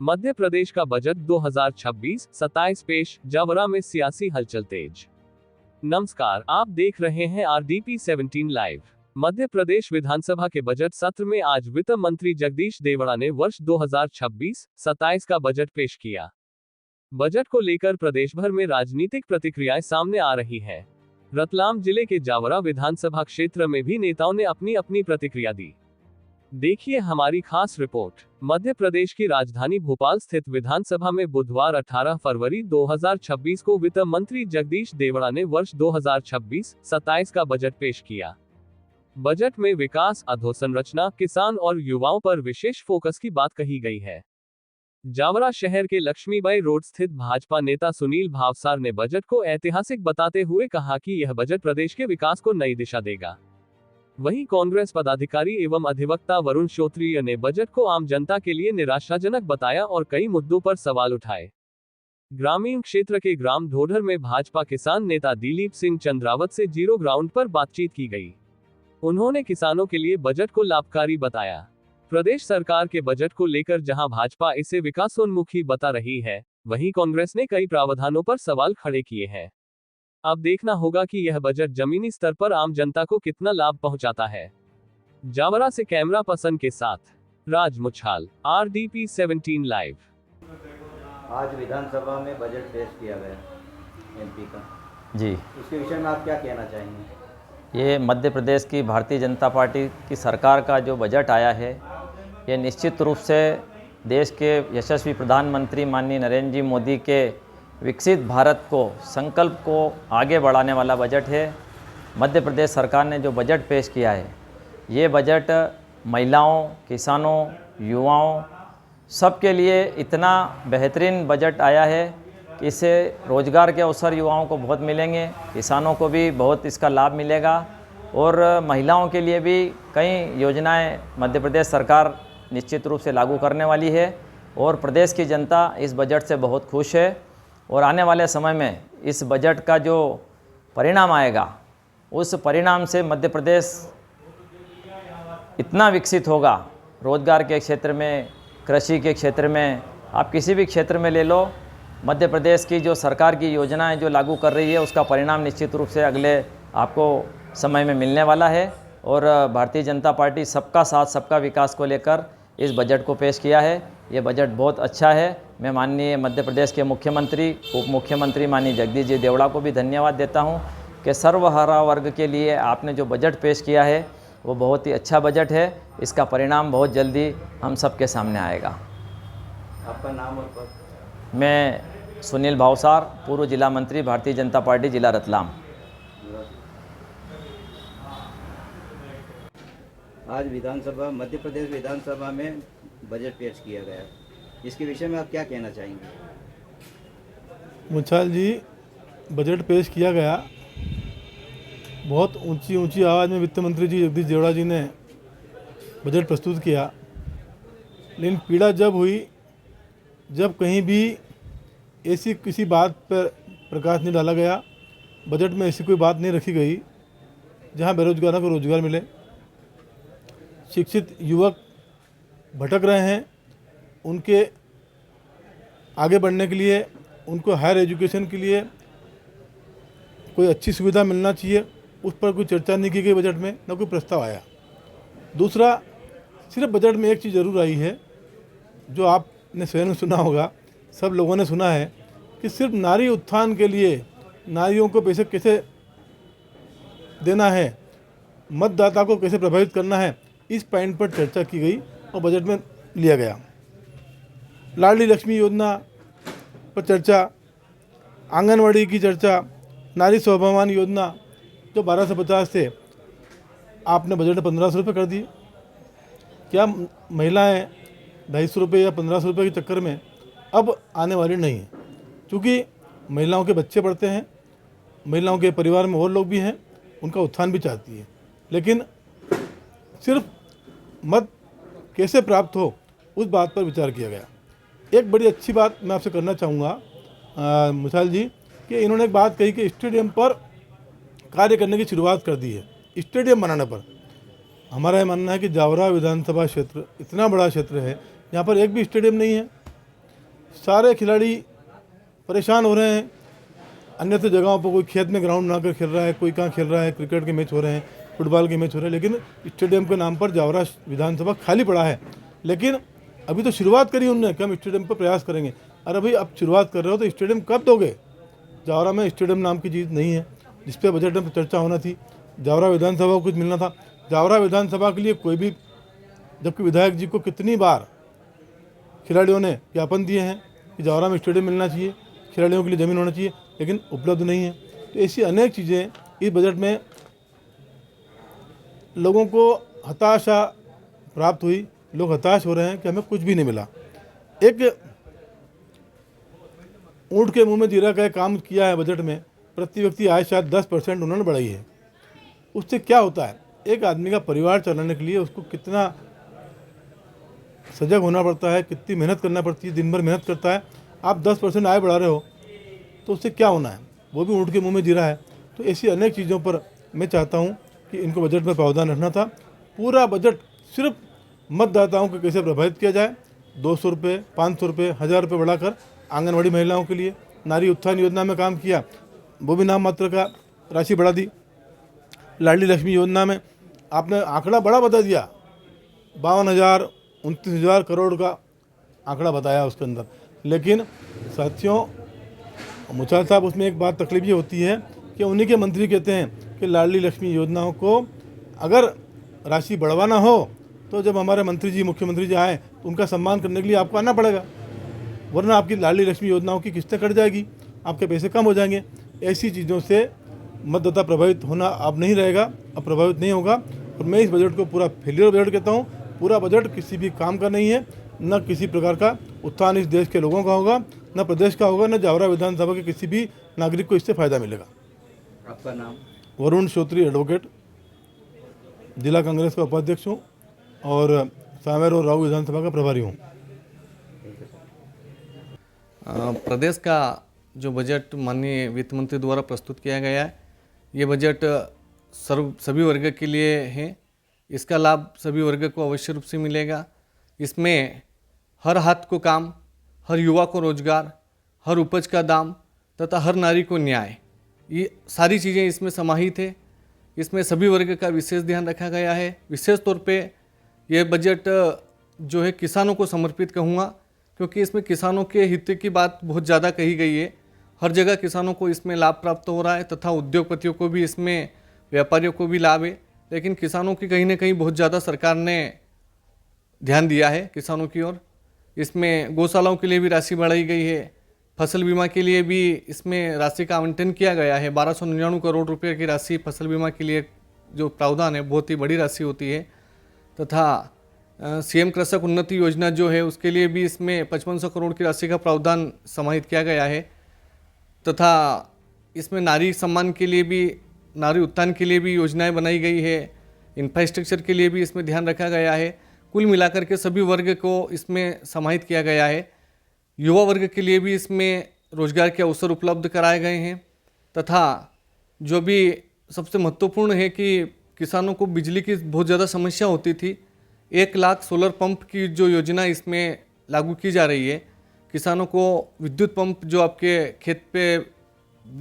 मध्य प्रदेश का बजट 2026-27 पेश, जावरा में सियासी हलचल तेज। नमस्कार, आप देख रहे हैं RDP 17 लाइव। मध्य प्रदेश विधानसभा के बजट सत्र में आज वित्त मंत्री जगदीश देवड़ा ने वर्ष 2026-27 का बजट पेश किया। बजट को लेकर प्रदेश भर में राजनीतिक प्रतिक्रियाएं सामने आ रही हैं। रतलाम जिले के जावरा विधानसभा क्षेत्र में भी नेताओं ने अपनी अपनी प्रतिक्रिया दी। देखिए हमारी खास रिपोर्ट। मध्य प्रदेश की राजधानी भोपाल स्थित विधानसभा में बुधवार 18 फरवरी 2026 को वित्त मंत्री जगदीश देवड़ा ने वर्ष 2026-27 का बजट पेश किया। बजट में विकास, अधोसंरचना, किसान और युवाओं पर विशेष फोकस की बात कही गई है। जावरा शहर के लक्ष्मीबाई रोड स्थित भाजपा नेता सुनील भावसार ने बजट को ऐतिहासिक बताते हुए कहा कि यह बजट प्रदेश के विकास को नई दिशा देगा। वहीं कांग्रेस पदाधिकारी एवं अधिवक्ता वरुण श्रोत्रिय ने बजट को आम जनता के लिए निराशाजनक बताया और कई मुद्दों पर सवाल उठाए। ग्रामीण क्षेत्र के ग्राम ढोढर में भाजपा किसान नेता दिलीप सिंह चंद्रावत से जीरो ग्राउंड पर बातचीत की गई। उन्होंने किसानों के लिए बजट को लाभकारी बताया। प्रदेश सरकार के बजट को लेकर जहां भाजपा इसे विकासोन्मुखी बता रही है, वहीं कांग्रेस ने कई प्रावधानों पर सवाल खड़े किए हैं। अब देखना होगा कि यह बजट जमीनी स्तर पर आम जनता को कितना लाभ पहुंचाता है। जावरा से कैमरा पर्सन के साथ राज मुछाल, RDP 17 लाइव। आज विधानसभा में बजट पेश किया गया MP का जी, इसके विषय में आप क्या कहना चाहेंगे? ये मध्य प्रदेश की भारतीय जनता पार्टी की सरकार का जो बजट आया है, ये निश्चित रूप से देश के यशस्वी प्रधानमंत्री माननीय नरेंद्र जी मोदी के विकसित भारत को संकल्प को आगे बढ़ाने वाला बजट है। मध्य प्रदेश सरकार ने जो बजट पेश किया है, ये बजट महिलाओं, किसानों, युवाओं सबके लिए इतना बेहतरीन बजट आया है कि इससे रोजगार के अवसर युवाओं को बहुत मिलेंगे, किसानों को भी बहुत इसका लाभ मिलेगा और महिलाओं के लिए भी कई योजनाएं मध्य प्रदेश सरकार निश्चित रूप से लागू करने वाली है और प्रदेश की जनता इस बजट से बहुत खुश है। और आने वाले समय में इस बजट का जो परिणाम आएगा, उस परिणाम से मध्य प्रदेश इतना विकसित होगा, रोजगार के क्षेत्र में, कृषि के क्षेत्र में, आप किसी भी क्षेत्र में ले लो, मध्य प्रदेश की जो सरकार की योजनाएं जो लागू कर रही है, उसका परिणाम निश्चित रूप से अगले आपको समय में मिलने वाला है। और भारतीय जनता पार्टी सबका साथ सबका विकास को लेकर इस बजट को पेश किया है। ये बजट बहुत अच्छा है। मैं माननीय मध्य प्रदेश के मुख्यमंत्री, उप मुख्यमंत्री माननीय जगदीश जी देवड़ा को भी धन्यवाद देता हूं कि सर्वहारा वर्ग के लिए आपने जो बजट पेश किया है, वो बहुत ही अच्छा बजट है। इसका परिणाम बहुत जल्दी हम सबके सामने आएगा। आपका नाम और पद? मैं सुनील भावसार, पूर्व जिला मंत्री, भारतीय जनता पार्टी, जिला रतलाम। आज विधानसभा, मध्य प्रदेश विधानसभा में बजट पेश किया गया, इसके विषय में आप क्या कहना चाहेंगे? मुछाल जी, बजट पेश किया गया, बहुत ऊंची आवाज़ में वित्त मंत्री जी जगदीश देवड़ा जी ने बजट प्रस्तुत किया। लेकिन पीड़ा जब हुई जब कहीं भी ऐसी किसी बात पर प्रकाश नहीं डाला गया, बजट में ऐसी कोई बात नहीं रखी गई जहां बेरोजगारों को रोजगार मिले, शिक्षित युवक भटक रहे हैं, उनके आगे बढ़ने के लिए, उनको हायर एजुकेशन के लिए कोई अच्छी सुविधा मिलना चाहिए, उस पर कोई चर्चा नहीं की गई बजट में, न कोई प्रस्ताव आया। दूसरा, सिर्फ बजट में एक चीज़ ज़रूर आई है, जो आपने स्वयं सुना होगा, सब लोगों ने सुना है, कि सिर्फ नारी उत्थान के लिए नारियों को पैसे कैसे देना है, मतदाता को कैसे प्रभावित करना है, इस पॉइंट पर चर्चा की गई और बजट में लिया गया। लाडली लक्ष्मी योजना पर चर्चा, आंगनवाड़ी की चर्चा, नारी स्वाभिमान योजना जो 1250 थे, आपने बजट में 1500 रुपये कर दिए। क्या महिलाएं 250 रुपये या 1500 रुपये के चक्कर में अब आने वाली नहीं है? क्योंकि महिलाओं के बच्चे पढ़ते हैं, महिलाओं के परिवार में और लोग भी हैं, उनका उत्थान भी चाहती है, लेकिन सिर्फ मत कैसे प्राप्त हो, उस बात पर विचार किया गया। एक बड़ी अच्छी बात मैं आपसे करना चाहूँगा मुछाल जी, कि इन्होंने एक बात कही कि स्टेडियम पर कार्य करने की शुरुआत कर दी है। स्टेडियम बनाने पर हमारा यह मानना है कि जावरा विधानसभा क्षेत्र इतना बड़ा क्षेत्र है, यहाँ पर एक भी स्टेडियम नहीं है। सारे खिलाड़ी परेशान हो रहे हैं। अन्यत्र जगहों पर कोई खेत में ग्राउंड बनाकर खेल रहा है, कोई कहाँ खेल रहा है, क्रिकेट के मैच हो रहे हैं, फुटबॉल के मैच हो रहे हैं, लेकिन स्टेडियम के नाम पर जावरा विधानसभा खाली पड़ा है। लेकिन अभी तो शुरुआत करी उन्होंने कि हम स्टेडियम पर प्रयास करेंगे। अरे भाई, अब शुरुआत कर रहे हो तो स्टेडियम कब दोगे? जावरा में स्टेडियम नाम की चीज़ नहीं है जिस पर बजट में चर्चा होना थी। जावरा विधानसभा को कुछ मिलना था। जावरा विधानसभा के लिए कोई भी, जबकि विधायक जी को कितनी बार खिलाड़ियों ने ज्ञापन दिए हैं कि जावरा में स्टेडियम मिलना चाहिए, खिलाड़ियों के लिए ज़मीन होना चाहिए, लेकिन उपलब्ध नहीं है। तो ऐसी अनेक चीज़ें इस बजट में लोगों को हताशा प्राप्त हुई। लोग हताश हो रहे हैं कि हमें कुछ भी नहीं मिला। एक ऊँट के मुंह में जीरा का काम किया है बजट में। प्रति व्यक्ति आय शायद 10% उन्होंने बढ़ाई है। उससे क्या होता है? एक आदमी का परिवार चलाने के लिए उसको कितना सजग होना पड़ता है, कितनी मेहनत करना पड़ती है, दिन भर मेहनत करता है। आप 10% आय बढ़ा रहे हो तो उससे क्या होना है? वो भी ऊँट के मुंह में जीरा है। तो ऐसी अनेक चीज़ों पर मैं चाहता हूँ कि इनको बजट में प्रावधान रखना था। पूरा बजट सिर्फ मतदाताओं को कैसे प्रभावित किया जाए, 200 रुपये, 500 रुपये, 1000 रुपये बढ़ाकर आंगनवाड़ी महिलाओं के लिए नारी उत्थान योजना में काम किया, वो भी नाम मात्र का राशि बढ़ा दी। लाडली लक्ष्मी योजना में आपने आंकड़ा बड़ा बता दिया, 52,000, 29,000 करोड़ का आंकड़ा बताया उसके अंदर। लेकिन साथियों, मुछाल साहब, उसमें एक बात तकलीफ ये होती है कि उन्हीं के मंत्री कहते हैं कि लाडली लक्ष्मी योजनाओं को अगर राशि बढ़वाना हो तो जब हमारे मंत्री जी, मुख्यमंत्री जी आए तो उनका सम्मान करने के लिए आपको आना पड़ेगा, वरना आपकी लाडली लक्ष्मी योजनाओं की किस्तें कट जाएगी, आपके पैसे कम हो जाएंगे। ऐसी चीज़ों से मतदाता प्रभावित होना अब नहीं रहेगा, अब प्रभावित नहीं होगा। और मैं इस बजट को पूरा फेलियर बजट कहता हूँ। पूरा बजट किसी भी काम का नहीं है, न किसी प्रकार का उत्थान इस देश के लोगों का होगा, न प्रदेश का होगा, न जावरा विधानसभा के किसी भी नागरिक को इससे फ़ायदा मिलेगा। आपका नाम? वरुण श्रोत्री, एडवोकेट, जिला कांग्रेस का उपाध्यक्ष हूँ और सामेर और राऊ विधानसभा का प्रभारी हूँ। प्रदेश का जो बजट माननीय वित्त मंत्री द्वारा प्रस्तुत किया गया है, ये बजट सभी वर्ग के लिए है। इसका लाभ सभी वर्ग को अवश्य रूप से मिलेगा। इसमें हर हाथ को काम, हर युवा को रोजगार, हर उपज का दाम तथा हर नारी को न्याय, ये सारी चीज़ें इसमें समाहित है। इसमें सभी वर्ग का विशेष ध्यान रखा गया है। विशेष तौर पे ये बजट जो है किसानों को समर्पित कहूँगा, क्योंकि इसमें किसानों के हित की बात बहुत ज़्यादा कही गई है। हर जगह किसानों को इसमें लाभ प्राप्त हो रहा है तथा उद्योगपतियों को भी, इसमें व्यापारियों को भी लाभ है। लेकिन किसानों की कहीं ना कहीं बहुत ज़्यादा सरकार ने ध्यान दिया है किसानों की ओर। इसमें गौशालाओं के लिए भी राशि बढ़ाई गई है। फसल बीमा के लिए भी इसमें राशि का आवंटन किया गया है। 1299 करोड़ रुपये की राशि फसल बीमा के लिए जो प्रावधान है, बहुत ही बड़ी राशि होती है। तथा सीएम कृषक उन्नति योजना जो है, उसके लिए भी इसमें 5500 करोड़ की राशि का प्रावधान समाहित किया गया है। तथा इसमें नारी सम्मान के लिए भी, नारी उत्थान के लिए भी योजनाएं बनाई गई है। इंफ्रास्ट्रक्चर के लिए भी इसमें ध्यान रखा गया है। कुल मिलाकर के सभी वर्ग को इसमें समाहित किया गया है। युवा वर्ग के लिए भी इसमें रोजगार के अवसर उपलब्ध कराए गए हैं। तथा जो भी सबसे महत्वपूर्ण है कि किसानों को बिजली की बहुत ज़्यादा समस्या होती थी। 1 लाख सोलर पंप की जो योजना इसमें लागू की जा रही है, किसानों को विद्युत पंप जो आपके खेत पे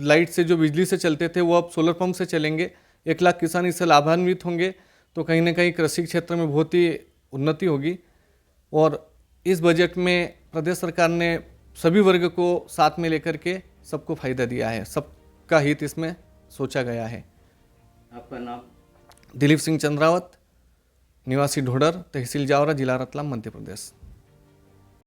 लाइट से जो बिजली से चलते थे, वो अब सोलर पंप से चलेंगे। 1 लाख किसान इससे लाभान्वित होंगे, तो कहीं ना कहीं कृषि क्षेत्र में बहुत ही उन्नति होगी। और इस बजट में प्रदेश सरकार ने सभी वर्ग को साथ में लेकर के सबको फायदा दिया है, सबका हित इसमें सोचा गया है। आपका नाम? दिलीप सिंह चंद्रावत, निवासी ढोडर, तहसील जावरा, जिला रतलाम, मध्य प्रदेश।